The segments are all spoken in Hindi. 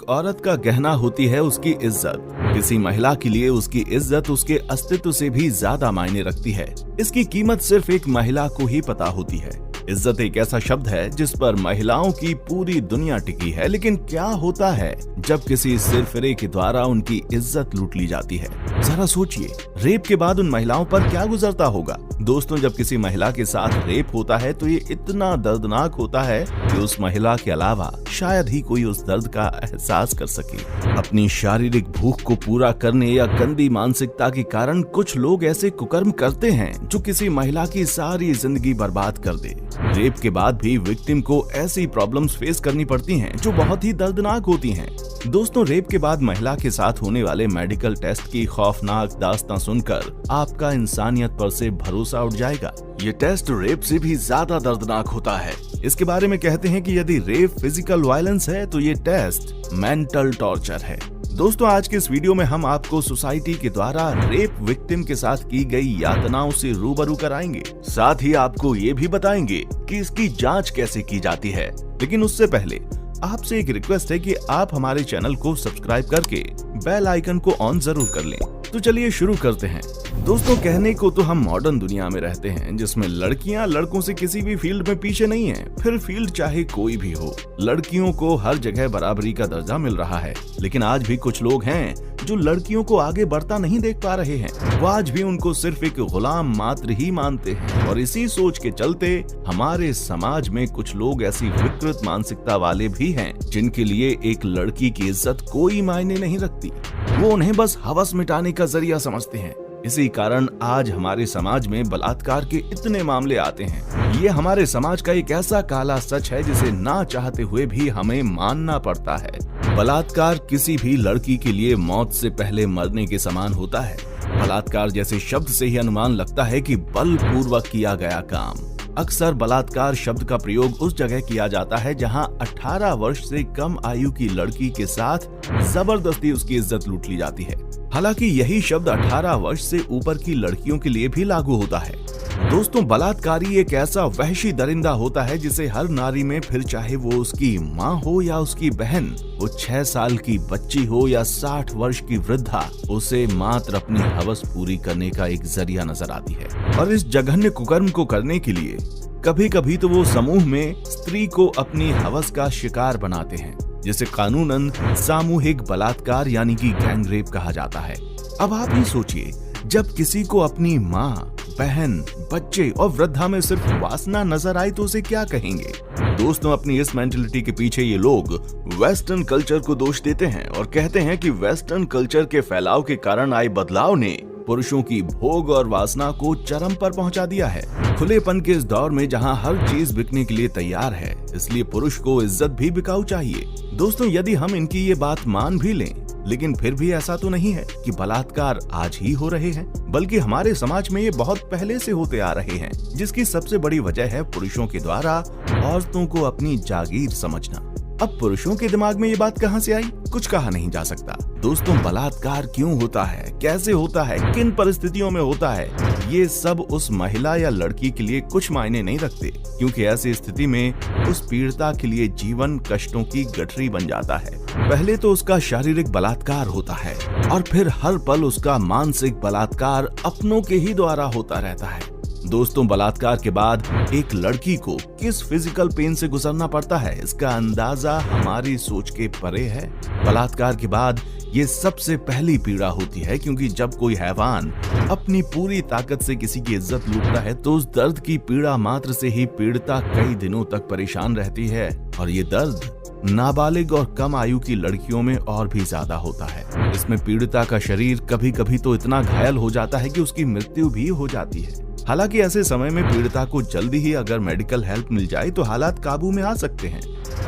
औरत का गहना होती है उसकी इज्जत। किसी महिला के लिए उसकी इज्जत उसके अस्तित्व से भी ज्यादा मायने रखती है। इसकी कीमत सिर्फ एक महिला को ही पता होती है। इज्जत एक ऐसा शब्द है जिस पर महिलाओं की पूरी दुनिया टिकी है, लेकिन क्या होता है जब किसी सिरफिरे के द्वारा उनकी इज्जत लूट ली जाती है? जरा सोचिए, रेप के बाद उन महिलाओं पर क्या गुजरता होगा। दोस्तों, जब किसी महिला के साथ रेप होता है तो ये इतना दर्दनाक होता है कि उस महिला के अलावा शायद ही कोई उस दर्द का एहसास कर सके। अपनी शारीरिक भूख को पूरा करने या गंदी मानसिकता के कारण कुछ लोग ऐसे कुकर्म करते हैं जो किसी महिला की सारी जिंदगी बर्बाद कर दे। रेप के बाद भी विक्टिम को ऐसी प्रॉब्लम्स फेस करनी पड़ती हैं जो बहुत ही दर्दनाक होती हैं। दोस्तों, रेप के बाद महिला के साथ होने वाले मेडिकल टेस्ट की खौफनाक दास्तां सुनकर आपका इंसानियत पर से भरोसा उठ जाएगा। ये टेस्ट रेप से भी ज्यादा दर्दनाक होता है। इसके बारे में कहते हैं कि यदि रेप फिजिकल वायलेंस है तो ये टेस्ट मेंटल टॉर्चर है। दोस्तों, आज के इस वीडियो में हम आपको सोसाइटी के द्वारा रेप विक्टिम के साथ की गई यातनाओं से रूबरू कराएंगे। साथ ही आपको ये भी बताएंगे कि इसकी जांच कैसे की जाती है। लेकिन उससे पहले आपसे एक रिक्वेस्ट है कि आप हमारे चैनल को सब्सक्राइब करके बेल आइकन को ऑन जरूर कर लें। तो चलिए शुरू करते हैं। दोस्तों, कहने को तो हम मॉडर्न दुनिया में रहते हैं जिसमें लड़कियां लड़कों से किसी भी फील्ड में पीछे नहीं हैं, फिर फील्ड चाहे कोई भी हो। लड़कियों को हर जगह बराबरी का दर्जा मिल रहा है, लेकिन आज भी कुछ लोग हैं जो लड़कियों को आगे बढ़ता नहीं देख पा रहे हैं। वो आज भी उनको सिर्फ एक गुलाम मात्र ही मानते हैं और इसी सोच के चलते हमारे समाज में कुछ लोग ऐसी विकृत मानसिकता वाले भी हैं जिनके लिए एक लड़की की इज्जत कोई मायने नहीं रखती। वो उन्हें बस हवस मिटाने का जरिया समझते हैं। इसी कारण आज हमारे समाज में बलात्कार के इतने मामले आते हैं। ये हमारे समाज का एक ऐसा काला सच है जिसे ना चाहते हुए भी हमें मानना पड़ता है। बलात्कार किसी भी लड़की के लिए मौत से पहले मरने के समान होता है। बलात्कार जैसे शब्द से ही अनुमान लगता है कि बलपूर्वक किया गया काम। अक्सर बलात्कार शब्द का प्रयोग उस जगह किया जाता है जहां 18 वर्ष से कम आयु की लड़की के साथ जबरदस्ती उसकी इज्जत लूट ली जाती है। हालांकि यही शब्द 18 वर्ष से ऊपर की लड़कियों के लिए भी लागू होता है। दोस्तों, बलात्कारी एक ऐसा वहशी दरिंदा होता है जिसे हर नारी में, फिर चाहे वो उसकी माँ हो या उसकी बहन, वो 6 साल की बच्ची हो या 60 वर्ष की वृद्धा, उसे मात्र अपनी हवस पूरी करने का एक जरिया नजर आती है। और इस जघन्य कुकर्म को करने के लिए कभी कभी तो वो समूह में स्त्री को अपनी हवस का शिकार बनाते हैं, जिसे कानूनन सामूहिक बलात्कार यानी कि गैंग रेप कहा जाता है। अब आप ही सोचिए, जब किसी को अपनी माँ, बहन, बच्चे और वृद्धा में सिर्फ वासना नजर आए तो उसे क्या कहेंगे? दोस्तों, अपनी इस मेंटलिटी के पीछे ये लोग वेस्टर्न कल्चर को दोष देते हैं और कहते हैं कि वेस्टर्न कल्चर के फैलाव के कारण आए बदलाव ने पुरुषों की भोग और वासना को चरम पर पहुंचा दिया है। खुलेपन के इस दौर में जहां हर चीज बिकने के लिए तैयार है, इसलिए पुरुष को इज्जत भी बिकाऊ चाहिए। दोस्तों, यदि हम इनकी ये बात मान भी लें, लेकिन फिर भी ऐसा तो नहीं है कि बलात्कार आज ही हो रहे हैं, बल्कि हमारे समाज में ये बहुत पहले से होते आ रहे हैं, जिसकी सबसे बड़ी वजह है पुरुषों के द्वारा औरतों को अपनी जागीर समझना। अब पुरुषों के दिमाग में ये बात कहां से आई, कुछ कहा नहीं जा सकता। दोस्तों, बलात्कार क्यों होता है, कैसे होता है, किन परिस्थितियों में होता है, ये सब उस महिला या लड़की के लिए कुछ मायने नहीं रखते, क्योंकि ऐसी स्थिति में उस पीड़िता के लिए जीवन कष्टों की गठरी बन जाता है। पहले तो उसका शारीरिक बलात्कार होता है और फिर हर पल उसका मानसिक बलात्कार अपनों के ही द्वारा होता रहता है। दोस्तों, बलात्कार के बाद एक लड़की को किस फिजिकल पेन से गुजरना पड़ता है, इसका अंदाजा हमारी सोच के परे है। बलात्कार के बाद ये सबसे पहली पीड़ा होती है, क्योंकि जब कोई हैवान अपनी पूरी ताकत से किसी की इज्जत लूटता है तो उस दर्द की पीड़ा मात्र से ही पीड़िता कई दिनों तक परेशान रहती है। और ये दर्द नाबालिग और कम आयु की लड़कियों में और भी ज्यादा होता है। इसमें पीड़िता का शरीर कभी कभी तो इतना घायल हो जाता है कि उसकी मृत्यु भी हो जाती है। हालांकि ऐसे समय में पीड़िता को जल्दी ही अगर मेडिकल हेल्प मिल जाए तो हालात काबू में आ सकते हैं।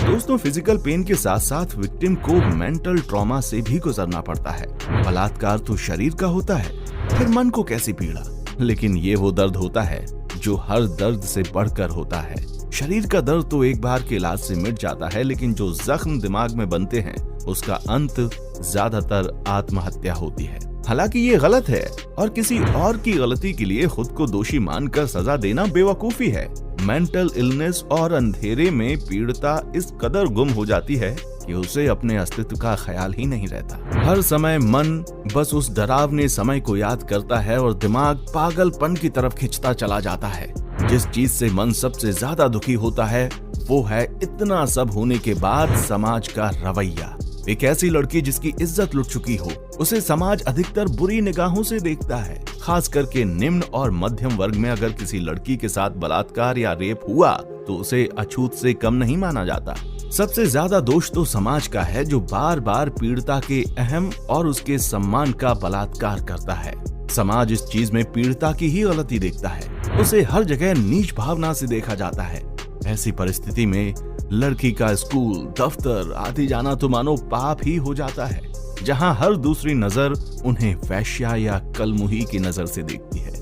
दोस्तों, फिजिकल पेन के साथ साथ विक्टिम को मेंटल ट्रॉमा से भी गुजरना पड़ता है। बलात्कार तो शरीर का होता है, फिर मन को कैसी पीड़ा। लेकिन ये वो दर्द होता है जो हर दर्द से बढ़कर होता है। शरीर का दर्द तो एक बार के इलाज से मिट जाता है, लेकिन जो जख्म दिमाग में बनते हैं उसका अंत ज्यादातर आत्महत्या होती है। हालांकि ये गलत है और किसी और की गलती के लिए खुद को दोषी मानकर सजा देना बेवकूफी है। मेंटल इलनेस और अंधेरे में पीड़िता इस कदर गुम हो जाती है कि उसे अपने अस्तित्व का ख्याल ही नहीं रहता। हर समय मन बस उस डरावने समय को याद करता है और दिमाग पागलपन की तरफ खिंचता चला जाता है। जिस चीज से मन सबसे ज्यादा दुखी होता है वो है इतना सब होने के बाद समाज का रवैया। एक ऐसी लड़की जिसकी इज्जत लुट चुकी हो, उसे समाज अधिकतर बुरी निगाहों से देखता है। खास करके निम्न और मध्यम वर्ग में अगर किसी लड़की के साथ बलात्कार या रेप हुआ तो उसे अछूत से कम नहीं माना जाता। सबसे ज्यादा दोष तो समाज का है जो बार बार पीड़िता के अहम और उसके सम्मान का बलात्कार करता है। समाज इस चीज में पीड़िता की ही गलती देखता है, उसे हर जगह नीच भावना से देखा जाता है। ऐसी परिस्थिति में लड़की का स्कूल, दफ्तर आदि जाना तो मानो पाप ही हो जाता है, जहां हर दूसरी नजर उन्हें वैश्या या कलमुही की नजर से देखती है।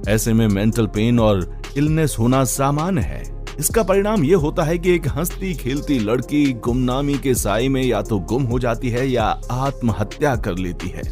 ऐसे में मेंटल पेन और इलनेस होना सामान्य है। इसका परिणाम ये होता है कि एक हंसती खेलती लड़की गुमनामी के साए में या तो गुम हो जाती है या आत्महत्या कर लेती है।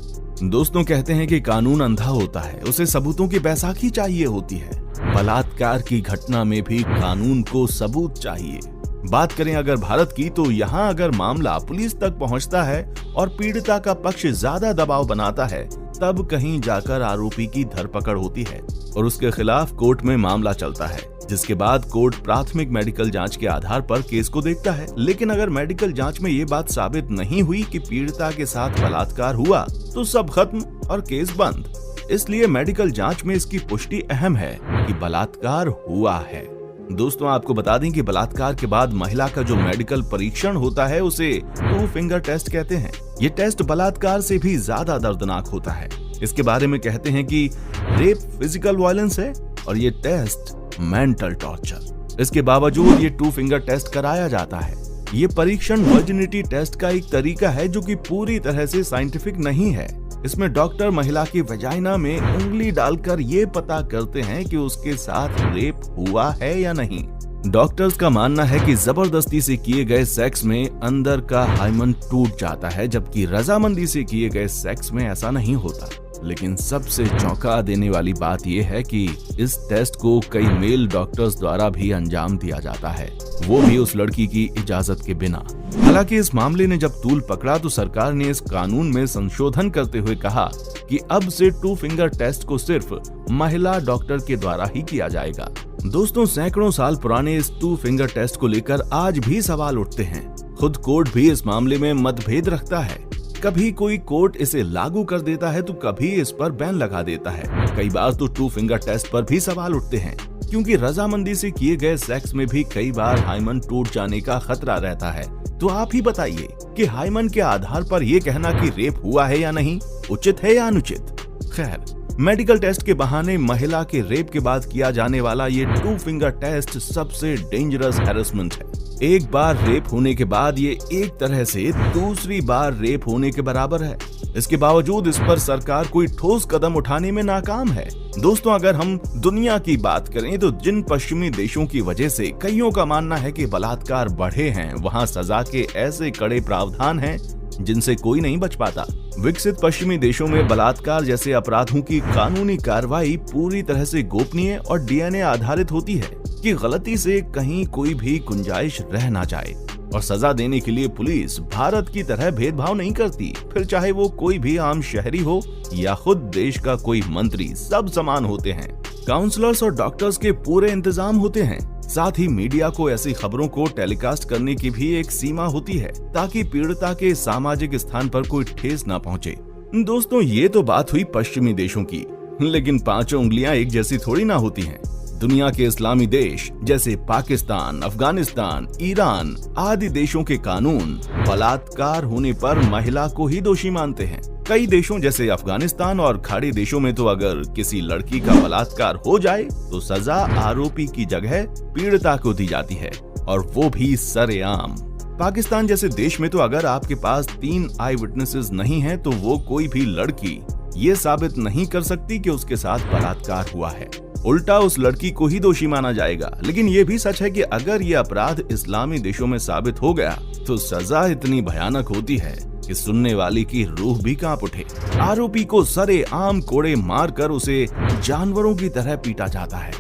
दोस्तों कहते हैं कि कानून अंधा होता है, उसे सबूतों की बैसाखी चाहिए होती है। बलात्कार की घटना में भी कानून को सबूत चाहिए। बात करें अगर भारत की, तो यहाँ अगर मामला पुलिस तक पहुँचता है और पीड़िता का पक्ष ज्यादा दबाव बनाता है, तब कहीं जाकर आरोपी की धरपकड़ होती है और उसके खिलाफ कोर्ट में मामला चलता है, जिसके बाद कोर्ट प्राथमिक मेडिकल जांच के आधार पर केस को देखता है। लेकिन अगर मेडिकल जांच में ये बात साबित नहीं हुई कि पीड़िता के साथ बलात्कार हुआ, तो सब खत्म और केस बंद। इसलिए मेडिकल जांच में इसकी पुष्टि अहम है कि बलात्कार हुआ है। दोस्तों आपको बता दें कि बलात्कार के बाद महिला का जो मेडिकल परीक्षण होता है उसे 2 फिंगर टेस्ट कहते हैं। ये टेस्ट बलात्कार से भी ज्यादा दर्दनाक होता है। इसके बारे में कहते हैं कि रेप फिजिकल वायलेंस है और ये टेस्ट मेंटल टॉर्चर। इसके बावजूद ये 2 फिंगर टेस्ट कराया जाता है। ये परीक्षण वर्जिनिटी टेस्ट का एक तरीका है जो कि पूरी तरह से साइंटिफिक नहीं है। इसमें डॉक्टर महिला की वजाइना में उंगली डालकर ये पता करते हैं कि उसके साथ रेप हुआ है या नहीं। डॉक्टर्स का मानना है कि जबरदस्ती से किए गए सेक्स में अंदर का हाइमन टूट जाता है, जबकि रजामंदी से किए गए सेक्स में ऐसा नहीं होता। लेकिन सबसे चौंका देने वाली बात यह है कि इस टेस्ट को कई मेल डॉक्टर्स द्वारा भी अंजाम दिया जाता है, वो भी उस लड़की की इजाजत के बिना। हालांकि इस मामले ने जब तूल पकड़ा तो सरकार ने इस कानून में संशोधन करते हुए कहा कि अब से 2 फिंगर टेस्ट को सिर्फ महिला डॉक्टर के द्वारा ही किया जाएगा। दोस्तों सैकड़ों साल पुराने इस 2 फिंगर टेस्ट को लेकर आज भी सवाल उठते हैं। खुद कोर्ट भी इस मामले में मतभेद रखता है। कभी कोई कोर्ट इसे लागू कर देता है तो कभी इस पर बैन लगा देता है। कई बार तो 2 फिंगर टेस्ट पर भी सवाल उठते हैं, क्योंकि रजामंदी से किए गए सेक्स में भी कई बार हाइमन टूट जाने का खतरा रहता है। तो आप ही बताइए कि हाइमन के आधार पर यह कहना कि रेप हुआ है या नहीं उचित है या अनुचित। खैर, मेडिकल टेस्ट के बहाने महिला के रेप के बाद किया जाने वाला ये 2 फिंगर टेस्ट सबसे डेंजरस हैरेसमेंट है। एक बार रेप होने के बाद ये एक तरह से दूसरी बार रेप होने के बराबर है। इसके बावजूद इस पर सरकार कोई ठोस कदम उठाने में नाकाम है। दोस्तों अगर हम दुनिया की बात करें तो जिन पश्चिमी देशों की वजह से कईयों का मानना है कि बलात्कार बढ़े हैं, वहाँ सजा के ऐसे कड़े प्रावधान हैं जिनसे कोई नहीं बच पाता। विकसित पश्चिमी देशों में बलात्कार जैसे अपराधों की कानूनी कार्रवाई पूरी तरह से गोपनीय और डीएनए आधारित होती है कि गलती से कहीं कोई भी गुंजाइश रह ना जाए, और सजा देने के लिए पुलिस भारत की तरह भेदभाव नहीं करती। फिर चाहे वो कोई भी आम शहरी हो या खुद देश का कोई मंत्री, सब समान होते हैं। काउंसलर्स और डॉक्टर्स के पूरे इंतजाम होते हैं। साथ ही मीडिया को ऐसी खबरों को टेलीकास्ट करने की भी एक सीमा होती है ताकि पीड़िता के सामाजिक स्थान पर कोई ठेस न पहुंचे। दोस्तों ये तो बात हुई पश्चिमी देशों की, लेकिन 5 उंगलियां एक जैसी थोड़ी ना होती हैं। दुनिया के इस्लामी देश जैसे पाकिस्तान, अफगानिस्तान, ईरान आदि देशों के कानून बलात्कार होने पर महिला को ही दोषी मानते हैं। कई देशों जैसे अफगानिस्तान और खाड़ी देशों में तो अगर किसी लड़की का बलात्कार हो जाए तो सजा आरोपी की जगह पीड़िता को दी जाती है, और वो भी सरेआम। पाकिस्तान जैसे देश में तो अगर आपके पास 3 आई विटनेसेस नहीं है तो वो कोई भी लड़की ये साबित नहीं कर सकती कि उसके साथ बलात्कार हुआ है। उल्टा उस लड़की को ही दोषी माना जाएगा। लेकिन ये भी सच है कि अगर ये अपराध इस्लामी देशों में साबित हो गया तो सजा इतनी भयानक होती है कि सुनने वाली की रूह भी कांप उठे। आरोपी को सरेआम कोड़े मारकर उसे जानवरों की तरह पीटा जाता है।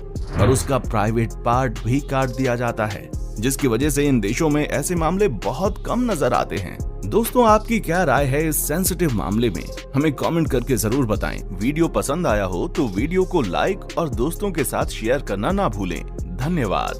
और उसका प्राइवेट पार्ट भी काट दिया जाता है, जिसकी वजह से इन देशों में ऐसे मामले बहुत कम नजर आते हैं। दोस्तों, आपकी क्या राय है इस सेंसिटिव मामले में? हमें कमेंट करके जरूर बताएं। वीडियो पसंद आया हो तो वीडियो को लाइक और दोस्तों के साथ शेयर करना ना भूलें। धन्यवाद।